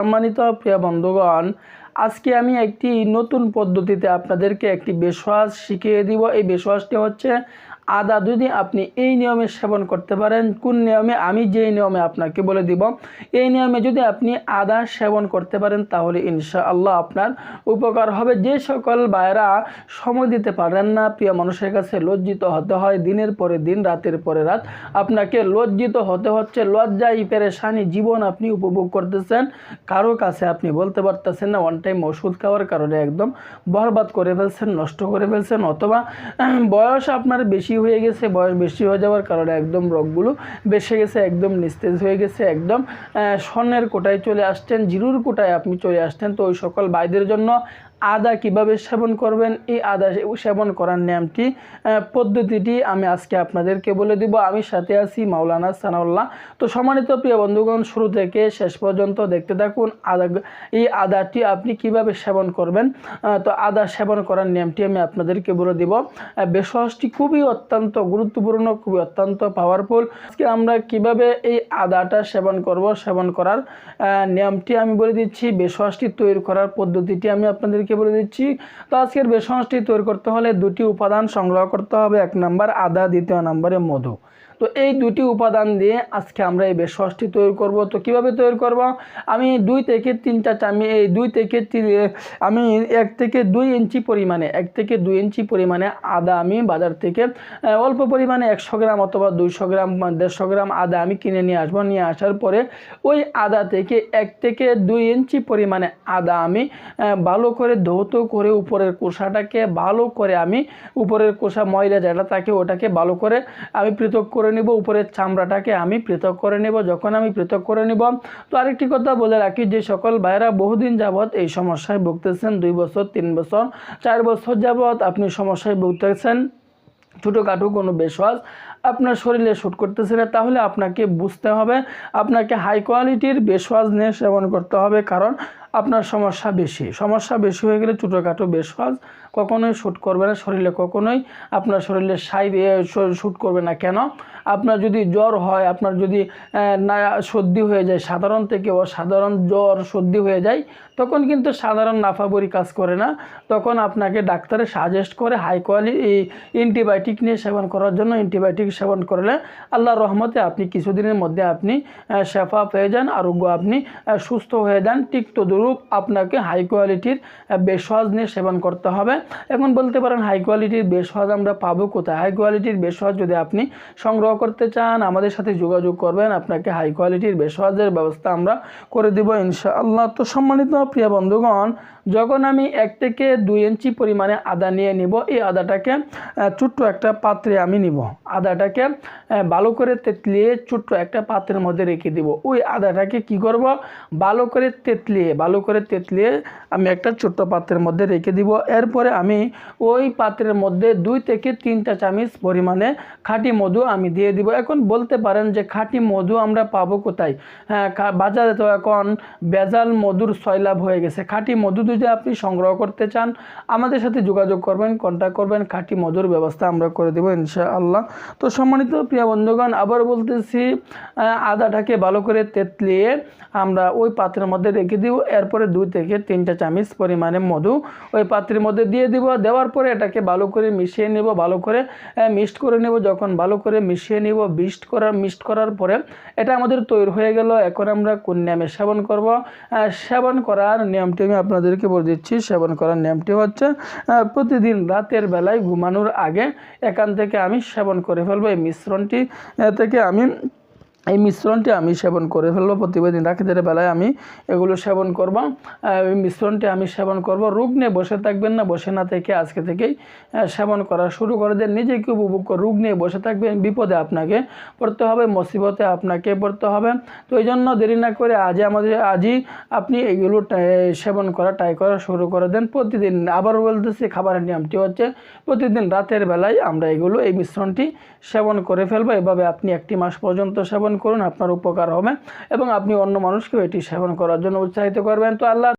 সম্মানিত প্রিয় বন্ধুগণ, আজকে আমি একটি নতুন পদ্ধতিতে আপনাদেরকে একটি বেশওয়াজ শিখিয়ে দিব। এই বেশওয়াজটি হচ্ছে আদা যদি আপনি এই নিয়মে সেবন করতে পারেন। কোন নিয়মে? আমি যেই নিয়মে আপনাকে বলে দিব, এই নিয়মে যদি আপনি আদা সেবন করতে পারেন তাহলে ইনশাআল্লাহ আপনার উপকার হবে। যে সকল ভাইরা সময় দিতে পারেন না, প্রিয় মানুষের কাছে লজ্জিত হতে হয়, দিনের পরে দিন, রাতের পরে রাত আপনাকে লজ্জিত হতে হচ্ছে, লজ্জায় পেরেশানি জীবন আপনি উপভোগ করতেছেন, কারো কাছে আপনি বলতে পারতেছেন না, ওয়ান টাইম ওষুধ খাওয়ার কারণে একদম বরবাদ করে ফেলছেন, নষ্ট করে ফেলছেন, অথবা বয়স আপনার বেশি হয়ে গেছে, বয়স বেশি হয়ে যাওয়ার কারণে একদম রোগগুলো বেসে গেছে, একদম নিস্তেজ হয়ে গেছে, একদম স্বর্ণের কোটায় চলে আসছেন, জিরুর কোটায় আপনি চলে আসছেন। তো ওই সকল ভাইদের জন্য আদা কিভাবে সেবন করবেন, এই আদা সেবন করার নিয়মটি পদ্ধতিটি আমি আজকে আপনাদেরকে বলে দিব। আমি সাথে আছি মাওলানা সানাউল্লাহ। তো সম্মানিত প্রিয় বন্ধুগণ, শুরু থেকে শেষ পর্যন্ত দেখতে থাকুন। এই আদাটি আপনি কিভাবে সেবন করবেন। তো আদা সেবন করার নিয়মটি আমি আপনাদেরকে বলে দিব। বেশওয়াজটি খুবই অত্যন্ত গুরুত্বপূর্ণ, খুবই অত্যন্ত পাওয়ারফুল। আজকে আমরা কিভাবে এই আদাটা সেবন করব, সেবন করার নিয়মটি আমি বলে দিচ্ছি। বেশওয়াজটি তৈরি করার পদ্ধতিটি আমি আপনাদেরকে বলে দিচ্ছি। তো আজকের বেশওয়াজটি তৈরি করতে হলে দুটি উপাদান সংগ্রহ করতে হবে। এক নাম্বার আদা, দ্বিতীয় নাম্বারে মধু। তো এই দুটি উপাদান দিয়ে আজকে আমরা এই বেশওয়াজটি তৈরি করব। তো কিভাবে তৈরি করব? আমি 2 থেকে 3টা চামি, এই 2 থেকে আমি 1 থেকে 2 ইঞ্চি পরিমাণে, 1 থেকে 2 ইঞ্চি পরিমাণে আদা আমি বাজার থেকে অল্প পরিমাণে 100 গ্রাম অথবা 200 গ্রাম 150 গ্রাম আদা আমি কিনে নিয়ে আসবো। নিয়ে আসার পরে ওই আদা থেকে 1 থেকে 2 ইঞ্চি পরিমাণে আদা আমি ভালো করে ধৌত করে উপরের কোষাটাকে ভালো করে আমি, উপরের কোষা ময়লা যেটা থাকে ওটাকে ভালো করে আমি পৃথক করে নিব, উপরের চামড়াটাকে আমি পৃথক করে নেব। যখন আমি পৃথক করে নিব, তো আরেকটি কথা বলে রাখি, যে সকল ভাইরা বহুদিন যাবৎ এই সমস্যায় ভুগতেছেন, 2 বছর 3 বছর 4 বছর যাবৎ আপনি সমস্যায় ভুগতেছেন, ছোটোখাটো কোনো বেশওয়াজ আপনার শরীরে শ্যুট করতেছে না, তাহলে আপনাকে বুঝতে হবে, আপনাকে হাই কোয়ালিটির বেশওয়াজ নিয়ে সেবন করতে হবে। কারণ আপনার সমস্যা বেশি হয়ে গেলে ছোটোখাটো বেশওয়াজ কখনোই শ্যুট করবে না শরীরে, কখনোই আপনার শরীরে শ্যুট করবে না। কেন? আপনার যদি জ্বর হয়, আপনার যদি সর্দি হয়ে যায়, সাধারণ থেকে অসাধারণ জ্বর সর্দি হয়ে যায়, তখন কিন্তু সাধারণ নাফাবরি কাজ করে না, তখন আপনাকে ডাক্তারে সাজেস্ট করে হাই কোয়ালিটি অ্যান্টিবায়োটিক নিয়ে সেবন করার জন্য। অ্যান্টিবায়োটিক সেবন করলে আল্লাহর রহমতে আপনি কিছুদিনের মধ্যে আপনি শেফা পেয়ে যান, আরোগ্য আপনি সুস্থ হয়ে যান। ঠিক তদ্রূপ আপনাকে হাই কোয়ালিটির বেশওয়াজ নিয়ে সেবন করতে হবে। এখন বলতে পারেন হাই কোয়ালিটির বেশওয়াজ আমরা পাবো কোথায়? হাই কোয়ালিটির বেশওয়াজ যদি আপনি সংগ্রহ করতে চান, আমাদের সাথে যোগাযোগ করবেন, আপনাকে হাই কোয়ালিটির বেশওয়াজের ব্যবস্থা আমরা করে দিব ইনশাআল্লাহ। তো সম্মানিত প্রিয় বন্ধুগণ, যখন আমি 1 থেকে 2 ইঞ্চি পরিমাণে আদা নিয়ে নিব, এই আদাটাকে ছোট্ট একটা পাত্রে আমি নিব। আদাটাকে ভালো করে তেতলিয়ে ছোট্ট একটা পাত্রের মধ্যে রেখে দিব। ওই আদাটাকে কি করব? ভালো করে তেতলিয়ে আমি একটা ছোট্ট পাত্রের মধ্যে রেখে দিব। এরপরে আমি ওই পাত্রের মধ্যে 2 থেকে 3টা চামচ পরিমাণে খাঁটি মধু আমি দিয়ে দিব। এখন বলতে পারেন যে খাঁটি মধু আমরা পাবো কোথায়? বাজারে তো এখন ভেজাল মধুর সয়লাভ হয়ে গেছে। খাঁটি মধু যদি আপনি সংগ্রহ করতে চান, আমাদের সাথে যোগাযোগ করবেন, কন্ট্যাক্ট করবেন, খাঁটি মধুর ব্যবস্থা আমরা করে দেবো ইনশাআল্লাহ। তো সম্মানিত প্রিয় বন্ধুগণ, আবার বলতেছি, আদাটাকে ভালো করে তেতলিয়ে আমরা ওই পাত্রের মধ্যে রেখে দিব। এরপরে 2 থেকে 3টা চামচ পরিমাণে মধু ওই পাত্রের মধ্যে দিয়ে দিব। দেওয়ার পরে এটাকে ভালো করে মিশিয়ে নেব, ভালো করে মিক্সড করে নেব। যখন ভালো করে মিশিয়ে নেব, মিক্সড করার পরে এটা আমাদের তৈরি হয়ে গেল। এখন আমরা কোন নিয়মে সেবন করব? সেবন করার নিয়মটি আমি আপনাদেরকে বলে দিচ্ছি। সেবন করার নিয়মটি হচ্ছে প্রতিদিন রাতের বেলায় ঘুমানোর আগে এখান থেকে আমি সেবন করে ফেলবো। এই মিশ্রণটি আমি সেবন করে ফেলবো। প্রতিদিন রাতের বেলায় আমি এগুলো সেবন করব। এই মিশ্রণটি আমি সেবন করব। রোগ নিয়ে বসে থাকবেন না, বসে না থেকে আজকে থেকেই সেবন করা শুরু করে দেন। নিজেকে উপভোগ করে, রোগ নিয়ে বসে থাকবেন, বিপদে আপনাকে পড়তে হবে, মুসিবতে আপনাকে পড়তে হবে। তো এই জন্য দেরি না করে আজই আপনি এগুলো সেবন করা ট্রাই করা শুরু করে দেন প্রতিদিন। আবার বলতেছি, খাবারের নিয়মটি হচ্ছে প্রতিদিন রাতের বেলায় আমরা এই মিশ্রণটি সেবন করে ফেলবো। এভাবে আপনি 1 মাস পর্যন্ত সেবন করুন, আপনার উপকার হবে এবং আপনি অন্য মানুষকেও এটি সেবন করার জন্য উৎসাহিত করবেন। তো আল্লাহ